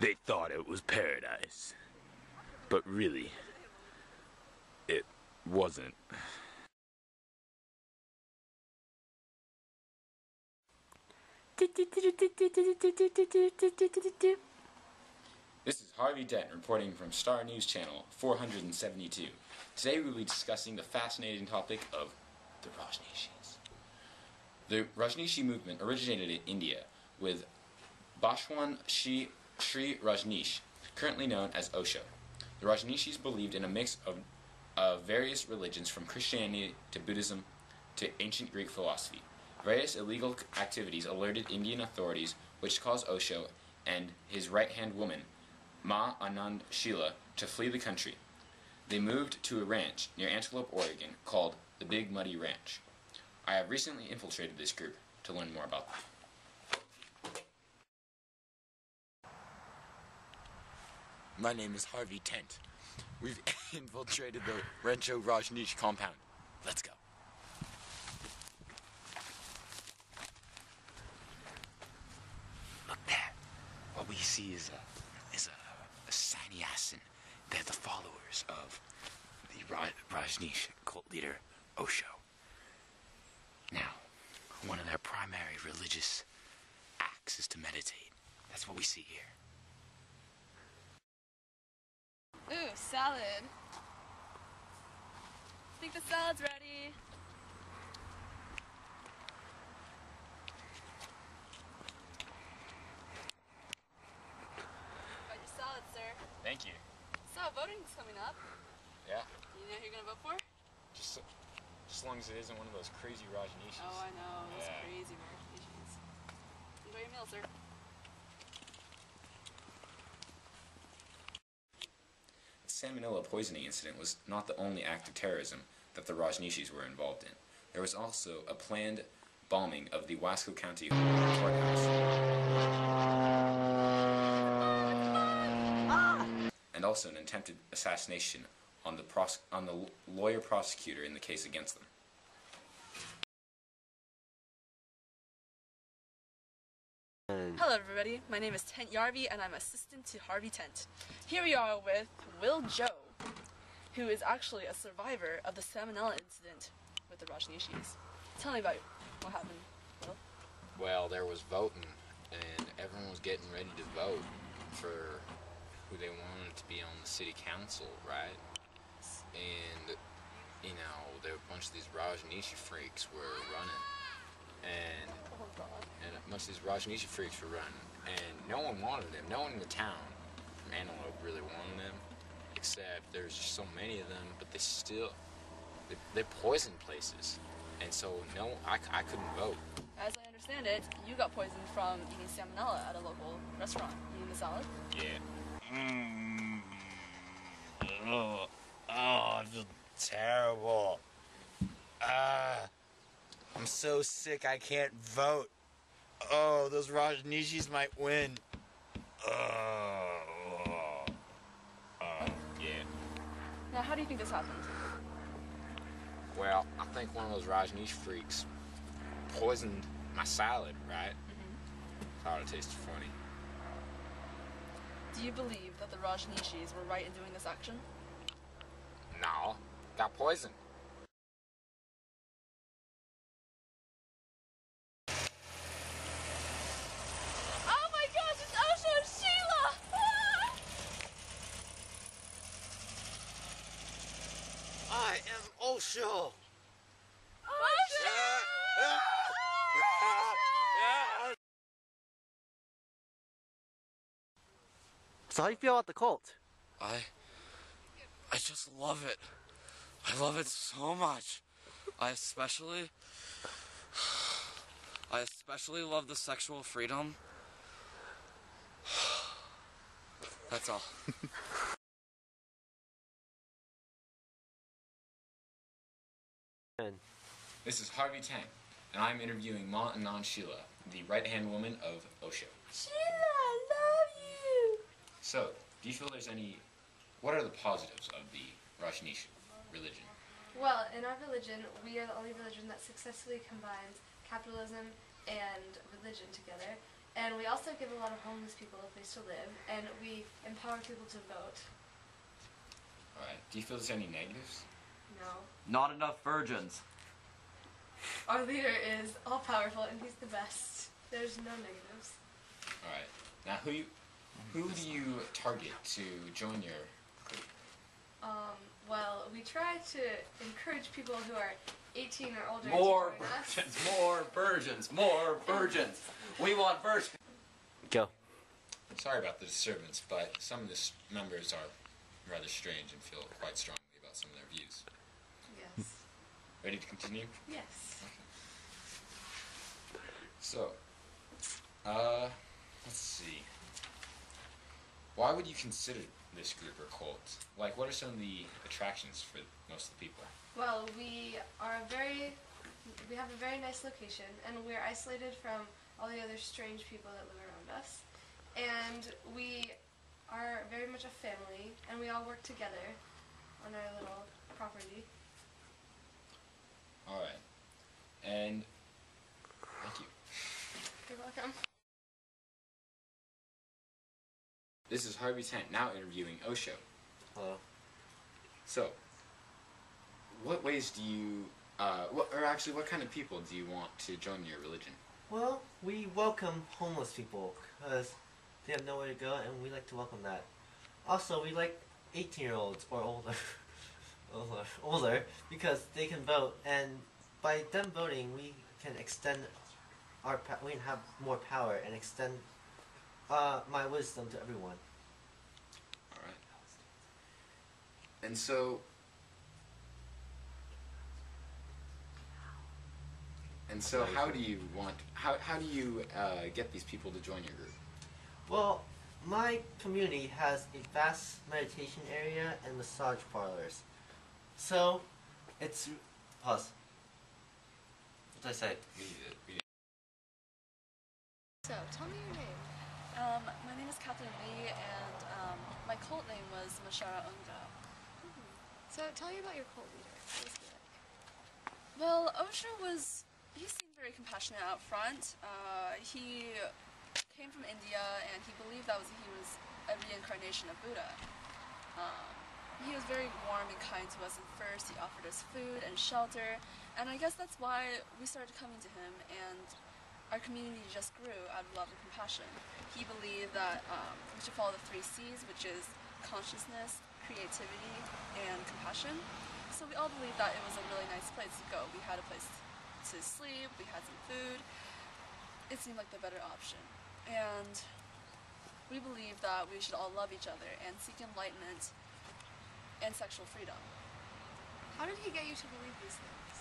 They thought it was paradise. But really, it wasn't. This is Harvey Dent reporting from Star News Channel 472. Today we will be discussing the fascinating topic of the Rajneeshees. The Rajneeshi movement originated in India with Bhagwan Sri Rajneesh, currently known as Osho. The Rajneeshees believed in a mix of various religions from Christianity to Buddhism to ancient Greek philosophy. Various illegal activities alerted Indian authorities, which caused Osho and his right-hand woman, Ma Anand Sheela, to flee the country. They moved to a ranch near Antelope, Oregon, called the Big Muddy Ranch. I have recently infiltrated this group to learn more about them. My name is Harvey Tent. We've infiltrated the Rancho Rajneesh compound. Let's go. Look there. What we see is a sannyasins. They're the followers of the Rajneesh cult leader Osho. Now, one of their primary religious acts is to meditate. That's what we see here. Ooh, salad. Think the salad's ready. Got your salad, sir. Thank you. So, voting's coming up. Yeah. Do you know who you're gonna vote for? Just as long as it isn't one of those crazy Rajneeshees. Oh, I know. Those Yeah. crazy Rajneeshees. Enjoy your meal, sir. The salmonella poisoning incident was not the only act of terrorism that the Rajneeshees were involved in. There was also a planned bombing of the Wasco County courthouse. And also an attempted assassination on the lawyer prosecutor in the case against them. Hello everybody, my name is Tent Yarvi and I'm assistant to Harvey Tent. Here we are with Will Joe, who is actually a survivor of the salmonella incident with the Rajneeshees. Tell me about what happened, Will. Well, there was voting, and everyone was getting ready to vote for who they wanted to be on the city council, right? And, you know, there were a bunch of these Rajneeshi freaks were running. And a bunch of these Rajneeshi freaks were running. And no one wanted them. No one in the town from Antelope really wanted them. Except there's just so many of them, but they poisoned places. And so, no, I couldn't vote. As I understand it, you got poisoned from eating salmonella at a local restaurant. Eating the salad? Yeah. Oh, I feel terrible. I'm so sick I can't vote. Oh, those Rajneeshis might win. Yeah. Now, how do you think this happened? Well, I think one of those Rajneesh freaks poisoned my salad, right? Thought it tasted funny. Do you believe that the Rajneeshis were right in doing this action? No, got poisoned. Oh my gosh, it's Osho and Sheila! I am Osho. So how do you feel about the cult? I just love it. I love it so much. I especially love the sexual freedom. That's all. This is Harvey Tang, and I'm interviewing Ma Anand Sheela, the right-hand woman of Osho. Sheila, I love you! So, do you feel what are the positives of the Rajneesh religion? Well, in our religion, we are the only religion that successfully combines capitalism and religion together. And we also give a lot of homeless people a place to live, and we empower people to vote. Alright. Do you feel there's any negatives? No. Not enough virgins. Our leader is all-powerful, and he's the best. There's no negatives. Alright. Now, who do you target to join your group? Well, we try to encourage people who are 18 or older More to join us. virgins, more virgins, more virgins. We want virgins. Go. Sorry about the disturbance, but some of the members are rather strange and feel quite strongly about some of their views. Yes. Ready to continue? Yes. So, let's see. Why would you consider this group or cult? Like, what are some of the attractions for most of the people? Well, we have a very nice location, and we're isolated from all the other strange people that live around us. And we are very much a family, and we all work together on our little property. Alright. And, thank you. You're welcome. This is Harvey Tent, now interviewing Osho. Hello. So, what ways do you, what kind of people do you want to join your religion? Well, we welcome homeless people because they have nowhere to go, and we like to welcome that. Also, we like 18-year-olds or older, older, because they can vote, and by them voting, we can extend we can have more power and extend my wisdom to everyone. Alright. And so, how do you get these people to join your group? Well, my community has a vast meditation area and massage parlors. So, it's... Pause. What did I say? So, tell me your name. My name is Catherine Lee, and my cult name was Mashara Unga. So, tell me about your cult leader. What was he like? Well, Osho he seemed very compassionate out front. He came from India, and he believed he was a reincarnation of Buddha. He was very warm and kind to us at first. He offered us food and shelter, and I guess that's why we started coming to him, and our community just grew out of love and compassion. He believed that we should follow the 3 C's, which is consciousness, creativity, and compassion. So we all believed that it was a really nice place to go. We had a place to sleep, we had some food. It seemed like the better option. And we believed that we should all love each other and seek enlightenment and sexual freedom. How did he get you to believe these things?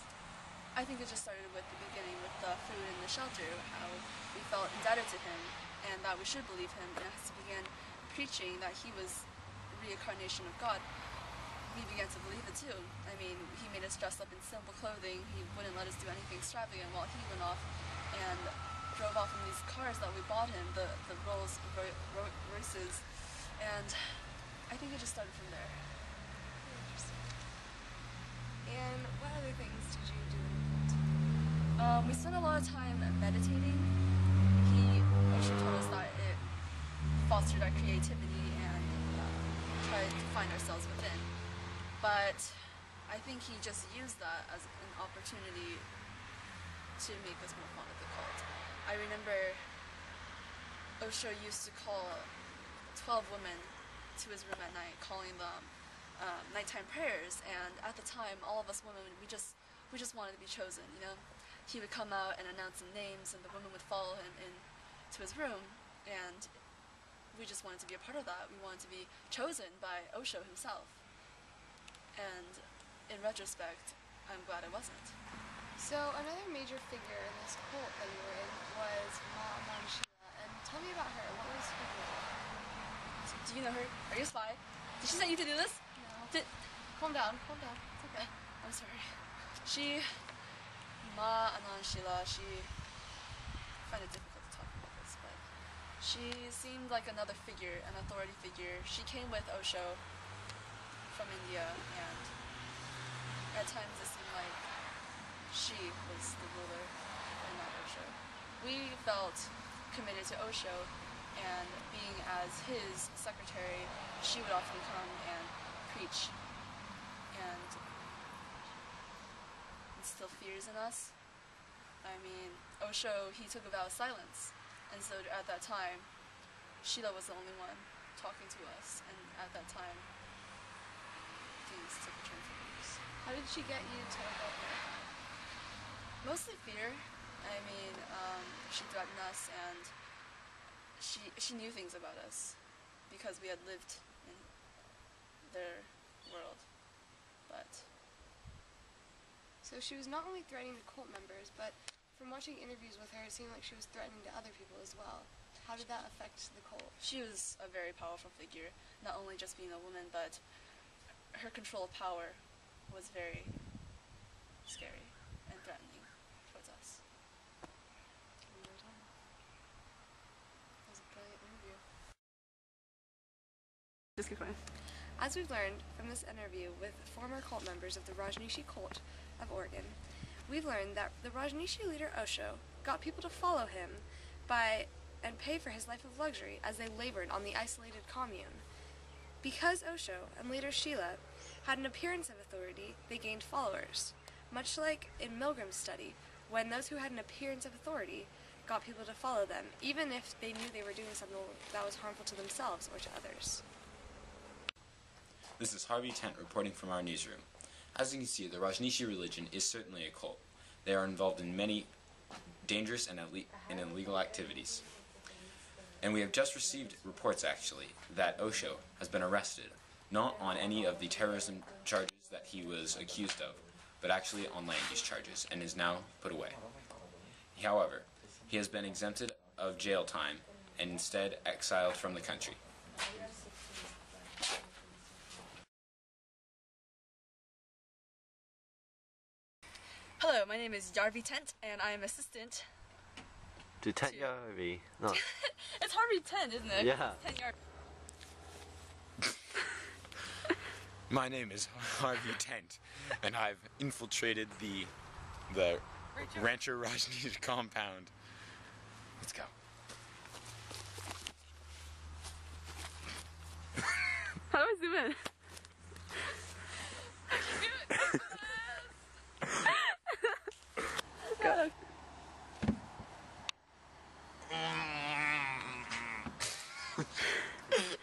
I think it just started with the beginning with the food and the shelter, how we felt indebted to him and that we should believe him. And as he began preaching that he was the reincarnation of God, we began to believe it too. I mean, he made us dress up in simple clothing. He wouldn't let us do anything extravagant while he went off and drove off in these cars that we bought him, the Rolls Royces. And I think it just started from there. Interesting. And what other things did you do? We spent a lot of time meditating. Osho told us that it fostered our creativity and tried to find ourselves within. But I think he just used that as an opportunity to make us more fun of the cult. I remember Osho used to call 12 women to his room at night, calling them nighttime prayers, and at the time, all of us women, we just wanted to be chosen, you know? He would come out and announce some names, and the women would follow him into his room, and we just wanted to be a part of that. We wanted to be chosen by Osho himself. And in retrospect, I'm glad I wasn't. So another major figure in this cult that you were in was Ma Shila, and tell me about her. What was her role? Do you know her? Are you a spy? Did she send you to do this? No. Calm down. It's okay. I'm sorry. Ma Shila, I find it difficult to talk about this, but she seemed like another figure, an authority figure. She came with Osho from India, and at times it seemed like she was the ruler and not Osho. We felt committed to Osho, and being as his secretary, she would often come and preach and instill fears in us. I mean, Osho, he took a vow of silence, and so at that time, Sheila was the only one talking to us, and at that time, things took a turn for the worse. How did she get you to help her? Mostly fear. I mean, she threatened us, and she knew things about us because we had lived in their world. But So she was not only threatening the cult members, but from watching interviews with her, it seemed like she was threatening to other people as well. How did that affect the cult? she was a very powerful figure, not only just being a woman, but her control of power was very scary and threatening towards us. One more time. That was a brilliant interview. Just keep going. As we've learned from this interview with former cult members of the Rajneeshee cult of Oregon, we've learned that the Rajneeshee leader Osho got people to follow him and pay for his life of luxury as they labored on the isolated commune. Because Osho and later Sheila had an appearance of authority, they gained followers. Much like in Milgram's study, when those who had an appearance of authority got people to follow them, even if they knew they were doing something that was harmful to themselves or to others. This is Harvey Tent reporting from our newsroom. As you can see, the Rajneeshee religion is certainly a cult. They are involved in many dangerous and illegal activities. And we have just received reports, actually, that Osho has been arrested, not on any of the terrorism charges that he was accused of, but actually on land use charges, and is now put away. However, he has been exempted of jail time and instead exiled from the country. Hello, my name is Yarvi Tent, and I am assistant. To Tent Yarvi. No. It's Harvey Tent, isn't it? Yeah. It's Tent Yarvi. My name is Harvey Tent, and I've infiltrated the Rancher Rajneesh compound. Let's go. How do I zoom in? God.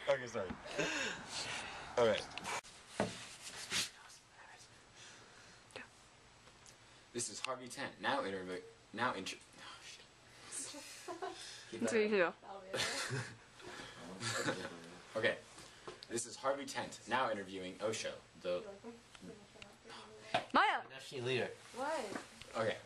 Okay, sorry. Okay. This is Harvey Tent. Now oh, shit. That's what you do. Okay. This is Harvey Tent, now interviewing Osho, the... Maya! Rajneeshee leader. What? Okay.